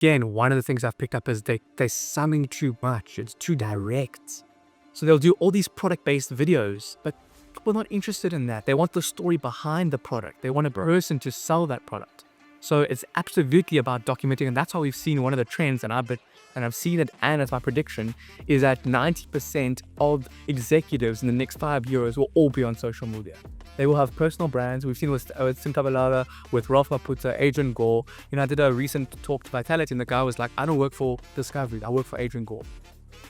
again, one of the things I've picked up is they're summing too much. It's too direct. So they'll do all these product-based videos, but people are not interested in that. They want the story behind the product. They want a person to sell that product. So it's absolutely about documenting, and that's how we've seen one of the trends, and I've seen it, and as my prediction, is that 90% of executives in the next 5 years will all be on social media. They will have personal brands. We've seen with Sintabalala, with Ralph Maputa, Adrian Gore. I did a recent talk to Vitality, and the guy was like, I don't work for Discovery, I work for Adrian Gore.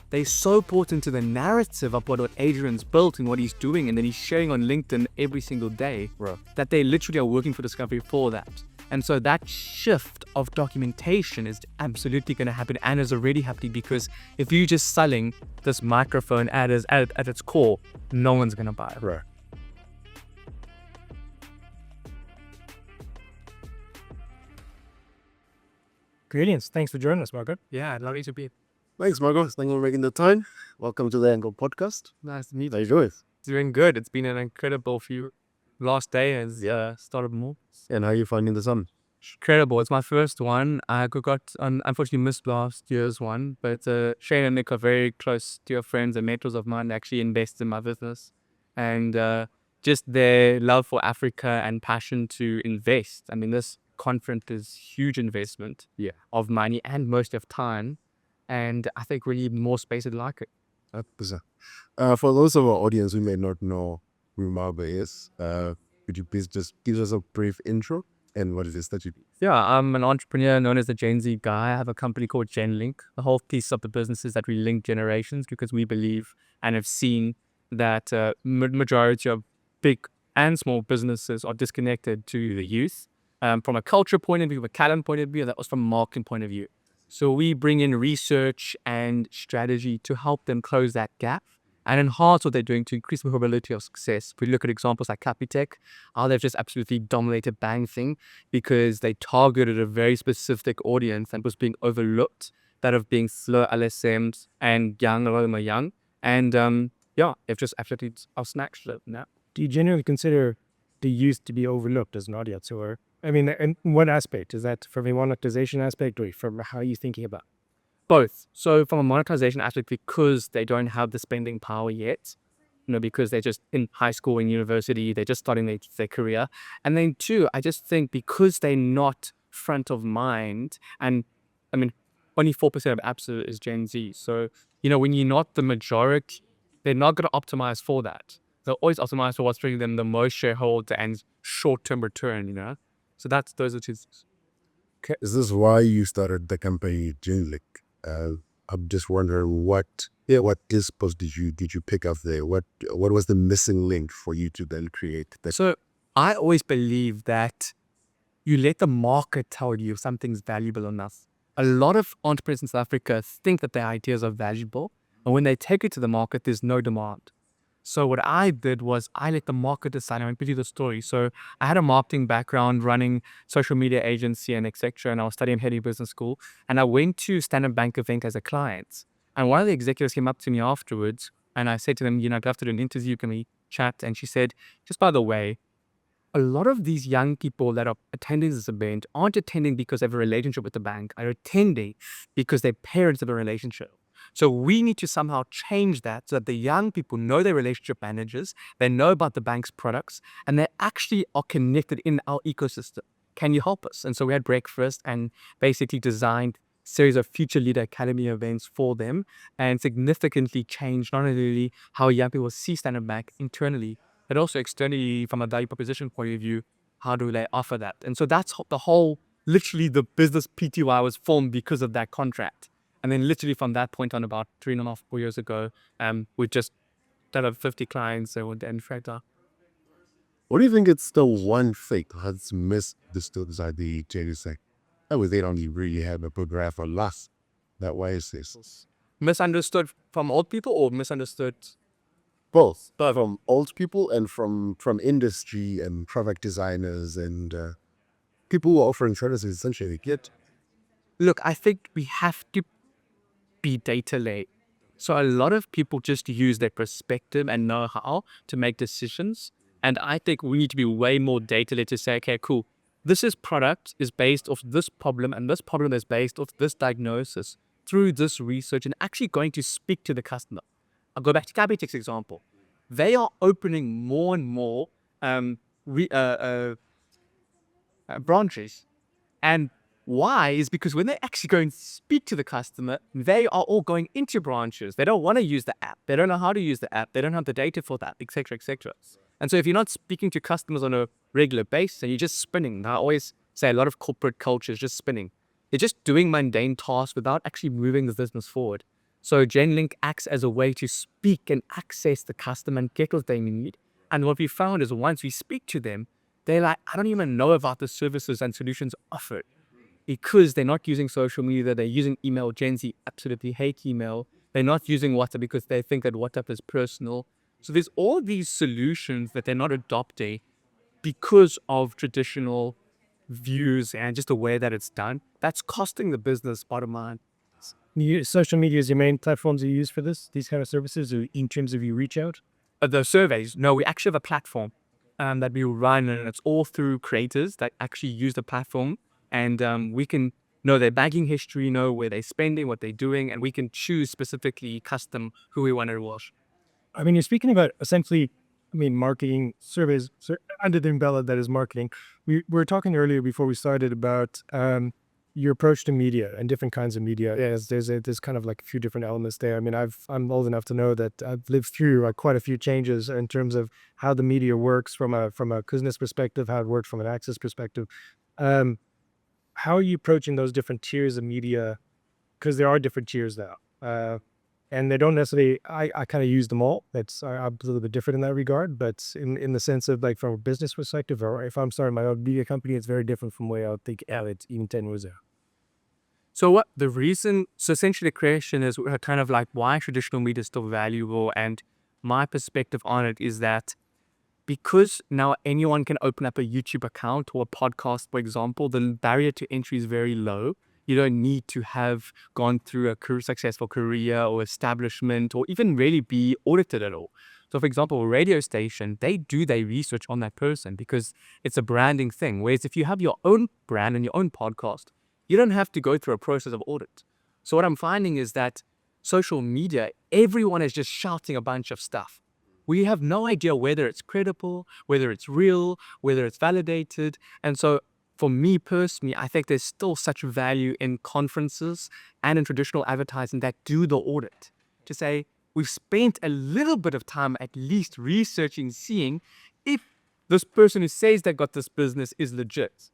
They're so bought into the narrative of what Adrian's built and what he's doing, and then he's sharing on LinkedIn every single day, that they literally are working for Discovery for that. And so that shift of documentation is absolutely going to happen, and is already happening, because if you're just selling this microphone at its core, no one's going to buy it. Right. Brilliant. Thanks for joining us, Marko. Yeah, I'd love you to be. Thanks, Marko. Thank you for making the time. Welcome to the Angle Podcast. Nice to meet you. How you doing? Doing good. It's been an incredible few last day as started more. And how are you finding the sun? Incredible. It's my first one. I unfortunately missed last year's one, but Shane and Nick are very close dear friends and mentors of mine, actually invested in my business. And just their love for Africa and passion to invest. I mean, this conference is huge investment of money and most of time. And I think we need more space to like it. 100%. For those of our audience who may not know who Marko is, could you please just give us a brief intro and what it is that you do? Yeah, I'm an entrepreneur known as the Gen Z guy. I have a company called GenLink. The whole piece of the business is that we link generations, because we believe and have seen that majority of big and small businesses are disconnected to the youth. From a culture point of view, a talent point of view, that was from a marketing point of view. So we bring in research and strategy to help them close that gap and enhance what they're doing to increase the probability of success. If we look at examples like Capitec, how they've just absolutely dominated banking because they targeted a very specific audience and was being overlooked, that of being slow LSMs and young, and they've just absolutely snatched it now. Do you generally consider the youth to be overlooked as an audience? Or, I mean, in what aspect? Is that from a monetization aspect, or from how are you thinking about? Both. So from a monetization aspect, because they don't have the spending power yet, because they're just in high school and university, they're just starting their career. And then two, I just think because they're not front of mind, and I mean, only 4% of absolute is Gen Z. So, when you're not the majority, they're not going to optimize for that. They'll always optimize for what's bringing them the most shareholder and short-term return, So those are two things. Okay. Is this why you started the company GenLink? I'm just wondering what dispos did you pick up there? What was the missing link for you to then create that? So I always believe that you let the market tell you if something's valuable enough. A lot of entrepreneurs in South Africa think that their ideas are valuable, and when they take it to the market, there's no demand. So what I did was I let the market decide. I went to do the story. So I had a marketing background, running social media agency and etc. And I was studying Heady Business School. And I went to Standard Bank event as a client. And one of the executives came up to me afterwards, and I said to them, I'd love to do an interview. Can we chat? And she said, just by the way, a lot of these young people that are attending this event aren't attending because they have a relationship with the bank. Are attending because their parents have a relationship. So we need to somehow change that so that the young people know their relationship managers, they know about the bank's products, and they actually are connected in our ecosystem. Can you help us? And so we had breakfast and basically designed a series of Future Leader Academy events for them, and significantly changed not only how young people see Standard Bank internally, but also externally from a value proposition point of view. How do they offer that? And so that's the whole, literally the business PTY was formed because of that contract. And then literally from that point on, about 3.5, 4 years ago, we just done up 50 clients. So in fact, What do you think it's the one thing that's misunderstood inside the JD? They don't really have a program for last. That why is this? Misunderstood from old people or misunderstood? Both. From old people and from industry and product designers and people who are offering services essentially. Look, I think we have to be data-led. So a lot of people just use their perspective and know-how to make decisions. And I think we need to be way more data-led to say, okay, cool. this is product is based off this problem, and this problem is based off this diagnosis through this research, and actually going to speak to the customer. I'll go back to Capitec's example. They are opening more and more um, re, branches. And why is because when they actually go and speak to the customer, they are all going into branches. They don't want to use the app. They don't know how to use the app. They don't have the data for that, etc., etc. And so if you're not speaking to customers on a regular basis and you're just spinning, I always say a lot of corporate culture is just spinning. You're just doing mundane tasks without actually moving the business forward. So GenLink acts as a way to speak and access the customer and get what they need. And what we found is once we speak to them, they're like, I don't even know about the services and solutions offered because they're not using social media. They're using email. Gen Z absolutely hate email. They're not using WhatsApp because they think that WhatsApp is personal. So there's all these solutions that they're not adopting because of traditional views and just the way that it's done. That's costing the business bottom line. Social media is your main platforms you use for these kind of services, or in terms of you reach out? The surveys, no, we actually have a platform that we run, and it's all through creators that actually use the platform, and we can know their banking history, know where they're spending, what they're doing, and we can choose specifically custom who we want to watch. I mean, you're speaking about essentially, marketing surveys under the umbrella that is marketing. We were talking earlier before we started about your approach to media and different kinds of media. Yes, there's kind of like a few different elements there. I mean, I'm old enough to know that I've lived through quite a few changes in terms of how the media works from a business perspective, how it works from an access perspective. How are you approaching those different tiers of media? Because there are different tiers now. And they don't necessarily, I kind of use them all. I'm a little bit different in that regard, but in the sense of like from a business perspective, or if I'm starting my own media company, it's very different from the way I would think it even 10 years ago. So essentially the question is kind of like why traditional media is still valuable. And my perspective on it is that because now anyone can open up a YouTube account or a podcast, for example, the barrier to entry is very low. You don't need to have gone through a successful career or establishment or even really be audited at all. So, for example, a radio station, they do their research on that person because it's a branding thing. Whereas if you have your own brand and your own podcast, you don't have to go through a process of audit. So what I'm finding is that social media, everyone is just shouting a bunch of stuff. We have no idea whether it's credible, whether it's real, whether it's validated. And so for me personally, I think there's still such value in conferences and in traditional advertising that do the audit to say, we've spent a little bit of time at least researching, seeing if this person who says they got this business is legit.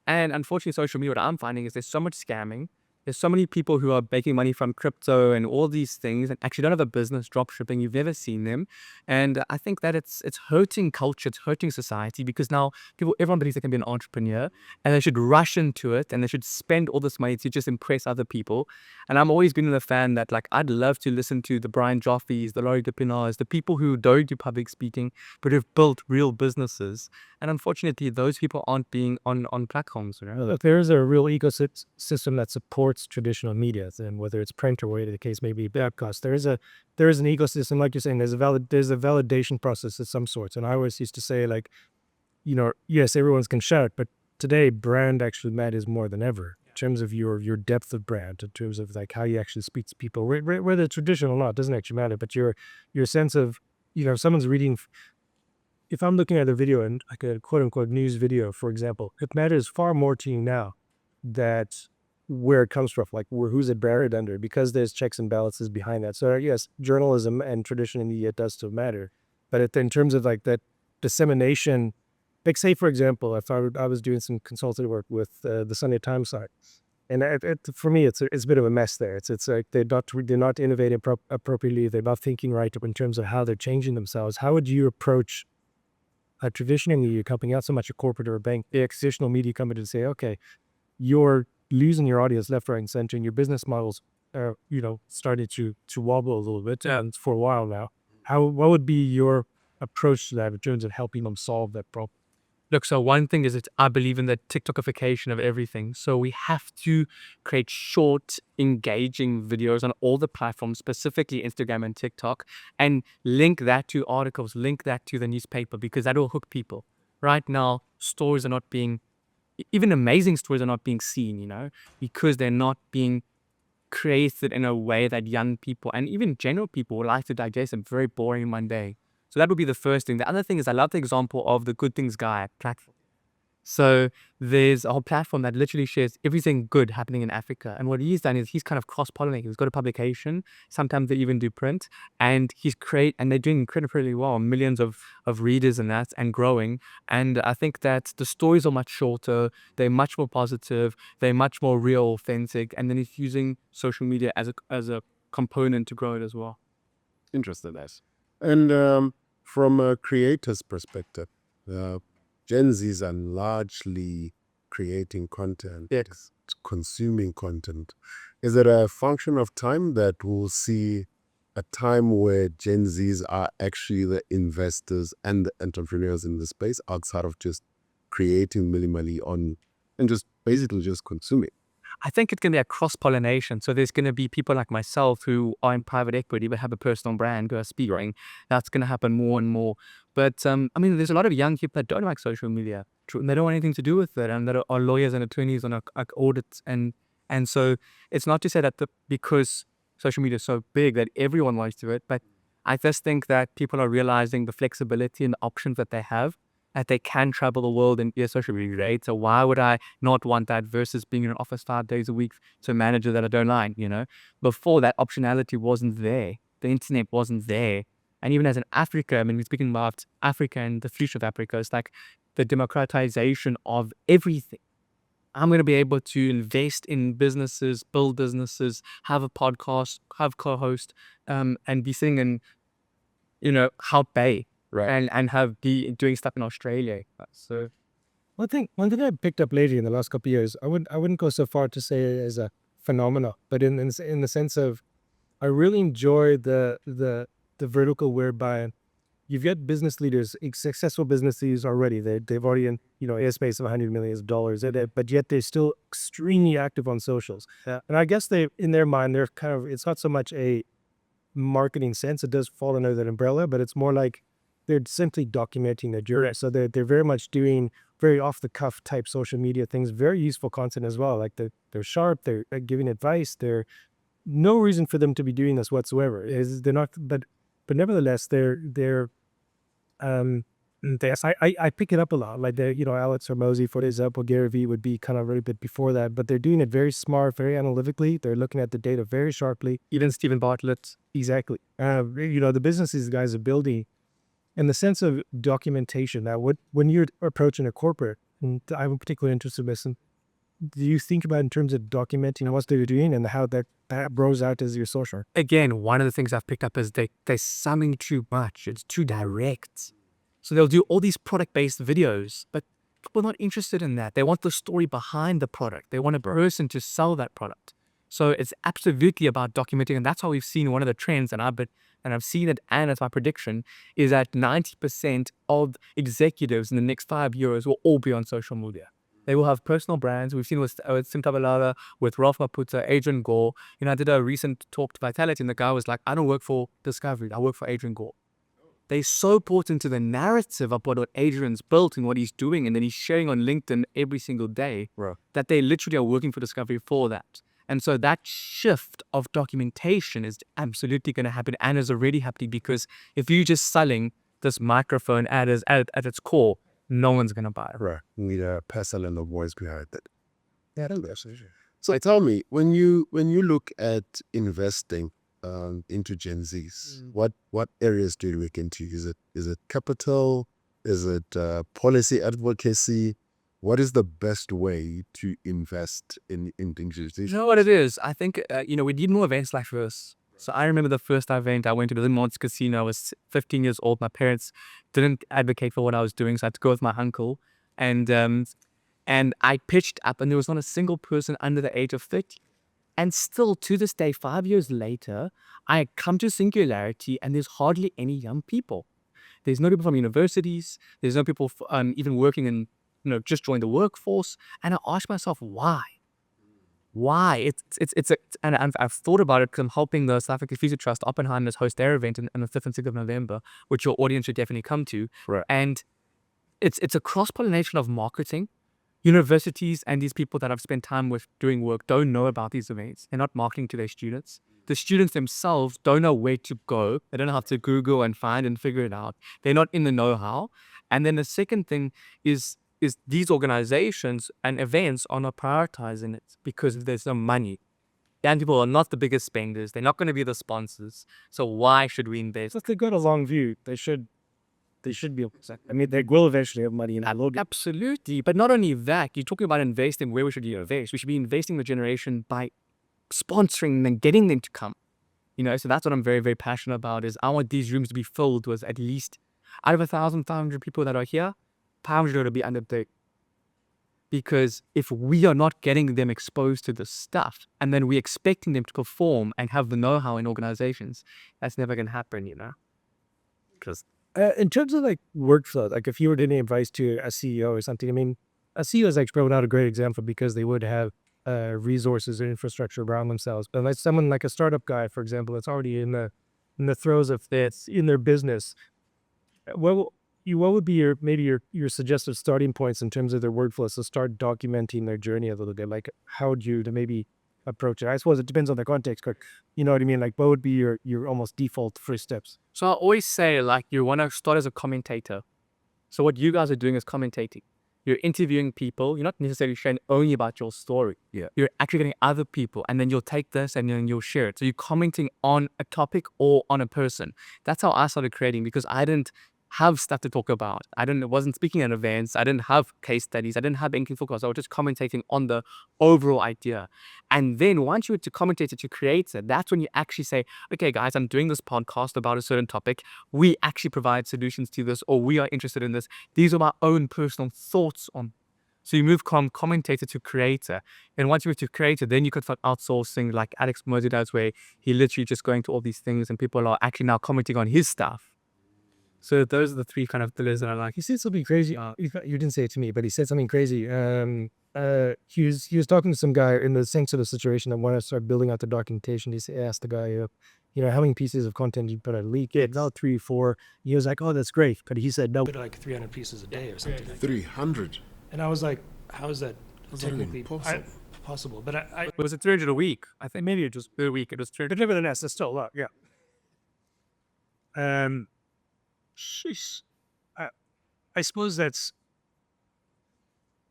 And unfortunately, social media, what I'm finding is there's so much scamming. There's so many people who are making money from crypto and all these things and actually don't have a business, drop shipping. You've never seen them. And I think that it's hurting culture, it's hurting society because now everyone believes they can be an entrepreneur and they should rush into it and they should spend all this money to just impress other people. And I'm always been a fan that like I'd love to listen to the Brian Joffeys, the Laurie Dupinars, the people who don't do public speaking but have built real businesses. And unfortunately, those people aren't being on platforms. You know? Look, there is a real ecosystem that supports traditional media, and whether it's print or whatever the case may be, broadcast. There is an ecosystem, like you're saying. There's a validation process of some sorts. And I always used to say, like, yes, everyone's can shout, but today brand actually matters more than ever in terms of your depth of brand, in terms of like how you actually speak to people, whether it's traditional or not, it doesn't actually matter. But your sense of, if someone's reading. If I'm looking at a video and like a quote unquote news video, for example, it matters far more to you now that where it comes from, like who's it buried under, because there's checks and balances behind that. So yes, journalism and traditional media does still matter, but in terms of like that dissemination, like say for example, if I was doing some consultative work with the Sunday Times site, and for me it's a bit of a mess there. It's like they're not innovating appropriately. They're not thinking right in terms of how they're changing themselves. How would you approach a traditional media company, not so much a corporate or a bank, the traditional media company, to say, okay, you're losing your audience left, right, and center, and your business models are, starting to wobble a little bit, and for a while now. What would be your approach to that in terms of helping them solve that problem? Look, so one thing is that I believe in the TikTokification of everything. So we have to create short, engaging videos on all the platforms, specifically Instagram and TikTok, and link that to articles, link that to the newspaper, because that will hook people. Right now, stories are not being even amazing stories are not being seen, because they're not being created in a way that young people and even general people would like to digest and very boring and mundane. So that would be the first thing. The other thing is I love the example of the Good Things Guy platform. So there's a whole platform that literally shares everything good happening in Africa. And what he's done is he's kind of cross-pollinating. He's got a publication. Sometimes they even do print. And and they're doing incredibly well, millions of readers and that, and growing. And I think that the stories are much shorter. They're much more positive. They're much more real, authentic. And then he's using social media as a component to grow it as well. Interesting, nice. And from a creator's perspective, Gen Zs are largely creating content, Yes. consuming content. Is it a function of time that we'll see a time where Gen Zs are actually the investors and the entrepreneurs in the space outside of just creating minimally and just basically just consuming? I think it's going to be a cross-pollination. So there's going to be people like myself who are in private equity but have a personal brand who are speaking. That's going to happen more and more. But there's a lot of young people that don't like social media. And they don't want anything to do with it, and that are lawyers and attorneys on audits. And so it's not to say that because social media is so big that everyone wants to do it, but I just think that people are realizing the flexibility and the options that they have, that they can travel the world and be a social media, right? So why would I not want that versus being in an office 5 days a week to a manager that I don't like, Before, that optionality wasn't there. The internet wasn't there. And even as an Africa, we're speaking about Africa and the future of Africa, it's like the democratization of everything. I'm going to be able to invest in businesses, build businesses, have a podcast, have co-host, and be sitting in, Hout Bay. Right. And be doing stuff in Australia. So One thing I picked up lately in the last couple of years, I wouldn't go so far to say it as a phenomena, but in the sense of, I really enjoy the vertical whereby you've got business leaders, successful business leaders already. They've already in airspace of $100 million, but yet they're still extremely active on socials. Yeah. And I guess in their mind, they're kind of, it's not so much a marketing sense. It does fall under that umbrella, but it's more like they're simply documenting their journey. So they're very much doing very off the cuff type social media things, very useful content as well. Like they're sharp, they're giving advice. They're no reason for them to be doing this whatsoever. They're not, but nevertheless, I pick it up a lot. Like Alex Hormozi, for example, Gary Vee would be kind of a little bit before that, but they're doing it very smart, very analytically. They're looking at the data very sharply. Even Stephen Bartlett. Exactly. The businesses guys are building, in the sense of documentation. Now, when you're approaching a corporate, and I'm particularly interested in this, do you think about in terms of documenting what they're doing and how that grows out as your social? Again, one of the things I've picked up is they're summing too much. It's too direct. So they'll do all these product-based videos, but people are not interested in that. They want the story behind the product. They want a person to sell that product. So it's absolutely about documenting, and that's how we've seen one of the trends, and I've seen it, and it's my prediction, is that 90% of executives in the next 5 years will all be on social media. They will have personal brands. We've seen with Sim Tabalala, with Ralph Maputa, Adrian Gore. I did a recent talk to Vitality, and the guy was like, I don't work for Discovery. I work for Adrian Gore. They're so bought into the narrative of what Adrian's built and what he's doing, and then he's sharing on LinkedIn every single day, that they literally are working for Discovery for that. And so that shift of documentation is absolutely going to happen, and is already happening, because if you're just selling this microphone at its core, no one's going to buy it. Right. You need a person and a voice behind it. Yeah, absolutely. So tell me, when you look at investing into Gen Zs, what areas do you look into? Is it capital? Is it policy advocacy? What is the best way to invest in Gen Zs? You know what it is? I think, we did more events like this. So I remember the first event I went to, the Monts Casino. I was 15 years old. My parents didn't advocate for what I was doing, so I had to go with my uncle. And I pitched up, and there was not a single person under the age of 30. And still, to this day, 5 years later, I come to Singularity, and there's hardly any young people. There's no people from universities. There's no people even working in, just joined the workforce. And I asked myself, why? Why? And I've thought about it because I'm helping the South African Future Trust, Oppenheimer's, host their event on the 5th and 6th of November, which your audience should definitely come to. Right. And it's a cross-pollination of marketing, Universities and these people that I've spent time with doing work don't know about these events. They're not marketing to their students. The students themselves don't know where to go. They don't know how to Google and find and figure it out. They're not in the know-how. And then the second thing is these organizations and events are not prioritizing it because there's no money. Young people are not the biggest spenders. They're not going to be the sponsors. So why should we invest? If they've got a long view, they should be able to. I mean, they will eventually have money in that. Absolutely. But not only that, you're talking about investing. Where we should invest? We should be investing the generation by sponsoring and getting them to come. So that's what I'm very, very passionate about, is I want these rooms to be filled with at least out of 1,500 people that are here, 500 to be under 30. Because if we are not getting them exposed to this stuff and then we're expecting them to perform and have the know-how in organizations, that's never going to happen, Because in terms of like workflow, like if you were giving advice to a CEO or something, I mean, a CEO is like probably not a great example because they would have resources and infrastructure around themselves. But like someone like a startup guy, for example, that's already in the throes of this in their business, what would be your suggested starting points in terms of their workflows to start documenting their journey a little bit? Like how would you to maybe approach it? I suppose it depends on the context, but you know what I mean? Like what would be your almost default first steps? So I always say, like, you want to start as a commentator. So what you guys are doing is commentating. You're interviewing people. You're not necessarily sharing only about your story. Yeah. You're actually getting other people, and then you'll take this and then you'll share it. So you're commenting on a topic or on a person. That's how I started creating, because I didn't have stuff to talk about. Wasn't speaking at events. I didn't have case studies. I didn't have anything to focus. I was just commentating on the overall idea. And then once you were to commentate it, to create it, that's when you actually say, okay, guys, I'm doing this podcast about a certain topic. We actually provide solutions to this, or we are interested in this. These are my own personal thoughts on. So you move from commentator to creator. And once you move to creator, then you could start outsourcing, like Alex Hormozi does, where he literally just going to all these things and people are actually now commenting on his stuff. So those are the three kind of pillars that I like. He said something crazy. You didn't say it to me, but he said something crazy. He was talking to some guy in the same sort of situation that wanted to start building out the documentation. He asked the guy, how many pieces of content you put out a leak? Yeah, about 3 or 4. He was like, oh, that's great. But he said, no, like 300 pieces a day or something like that. 300. And I was like, how is that How's that technically possible? But I Was it 300 a week? I think maybe it was per week. It was 300. but nevertheless, that's still a lot. Yeah. Sheesh. I suppose that's.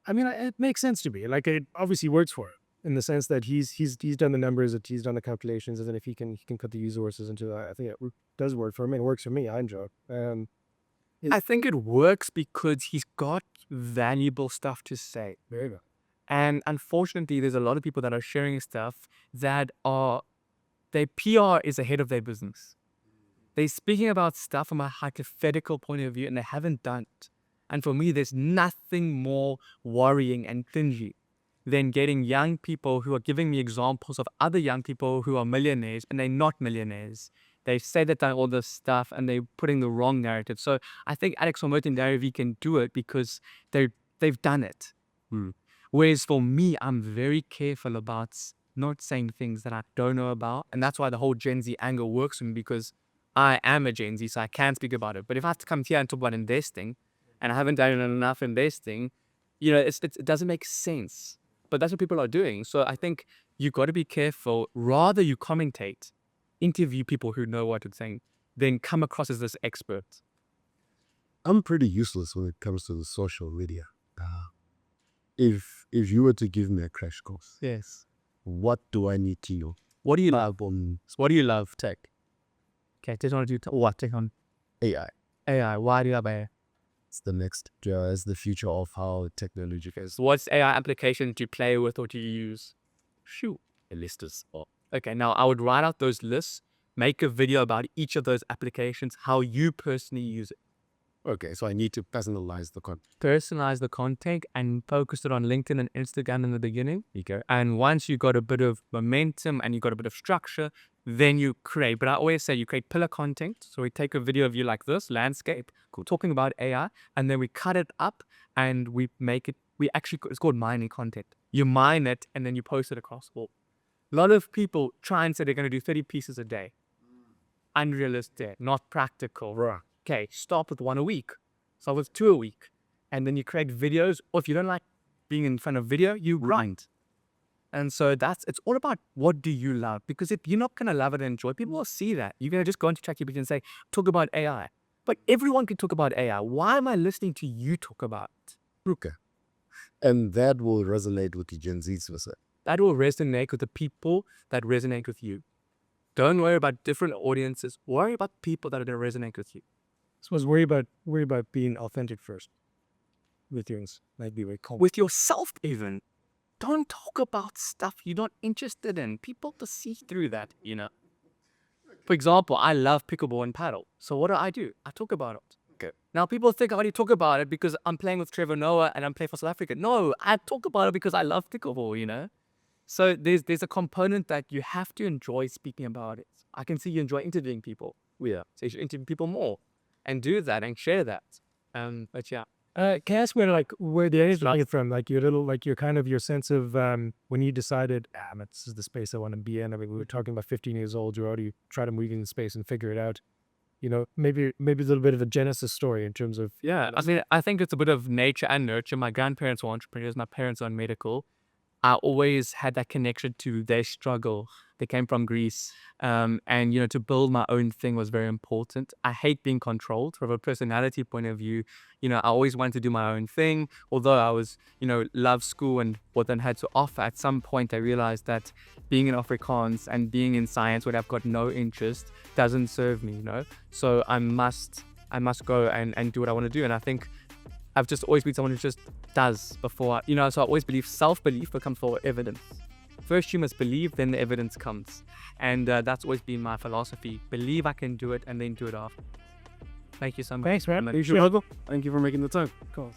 I mean, it makes sense to me. Like it obviously works for him in the sense that he's done the numbers, that he's done the calculations, and then if he can cut the resources into that, I think it does work for him. It works for me. I enjoy it. I think it works because he's got valuable stuff to say. Very good. And unfortunately, there's a lot of people that are sharing stuff that their PR is ahead of their business. They're speaking about stuff from a hypothetical point of view, and they haven't done it. And for me, there's nothing more worrying and cringy than getting young people who are giving me examples of other young people who are millionaires, and they're not millionaires. They say that they're all this stuff, and they're putting the wrong narrative. So I think Alex Hormozi and Gary Vee can do it because they've done it. Whereas for me, I'm very careful about not saying things that I don't know about. And that's why the whole Gen Z angle works for me, because I am a Gen Z, so I can speak about it. But if I have to come here and talk about investing, and I haven't done enough investing, it doesn't make sense. But that's what people are doing. So I think you got to be careful. Rather you commentate, interview people who know what it's saying, than come across as this expert. I'm pretty useless when it comes to the social media. If you were to give me a crash course, Yes. what do I need to know? What do you love? What do you love? Tech, Okay, just want to do what? Take on AI. AI. Why do you love AI? It's the next. It's the future of how technology is. So what's AI application do you play with or do you use? Shoot. A list is Okay, now I would write out those lists, make a video about each of those applications, how you personally use it. okay. So I need to personalize the content. Personalize the content and focus it on LinkedIn and Instagram in the beginning. Okay. And once you got a bit of momentum and you got a bit of structure, then you create. But I always say you create pillar content. So we take a video of you like this, landscape, talking about AI, and then we cut it up and we make it, it's called mining content. You mine it and then you post it across all. A lot of people try and say they're going to do 30 pieces a day. Unrealistic, not practical. Right. Okay, start with 1 a week. Start with 2 a week. And then you create videos. Or if you don't like being in front of video, you grind. And so it's all about what do you love? Because if you're not going to love it and enjoy, people will see that. You're going to just go into ChatGPT and say, talk about AI. But everyone can talk about AI. Why am I listening to you talk about it? Okay. And that will resonate with the Gen Zs, was it? That will resonate with the people that resonate with you. Don't worry about different audiences. Worry about people that are going to resonate with you. I suppose worry about being authentic first with things. Might be very common. With yourself even. Don't talk about stuff you're not interested in. People to see through that, you know. For example, I love pickleball and paddle. So what do? I talk about it. Okay. Now people think I only talk about it because I'm playing with Trevor Noah and I'm playing for South Africa. No, I talk about it because I love pickleball, you know. So there's a component that you have to enjoy speaking about it. I can see you enjoy interviewing people. Yeah. So you should interview people more and do that and share that. But yeah. Can I ask where the ideas coming from? Like your sense of when you decided, this is the space I want to be in. I mean, we were talking about 15 years old. You already try to move in the space and figure it out. You know, maybe a little bit of a genesis story in terms of. Yeah, I mean, I think it's a bit of nature and nurture. My grandparents were entrepreneurs. My parents are in medical. I always had that connection to their struggle. They came from Greece. And, you know, to build my own thing was very important. I hate being controlled from a personality point of view. You know, I always wanted to do my own thing. Although I was, you know, loved school and what then had to offer, at some point I realized that being in Afrikaans and being in science where I've got no interest doesn't serve me, you know. So I must go and do what I want to do. And I think I've just always been someone who just does before, you know, so I always believe self-belief becomes for evidence. First you must believe, then the evidence comes. And that's always been my philosophy. Believe I can do it and then do it after. Thank you so much. Thanks, man. Thank you for making the time. Cool.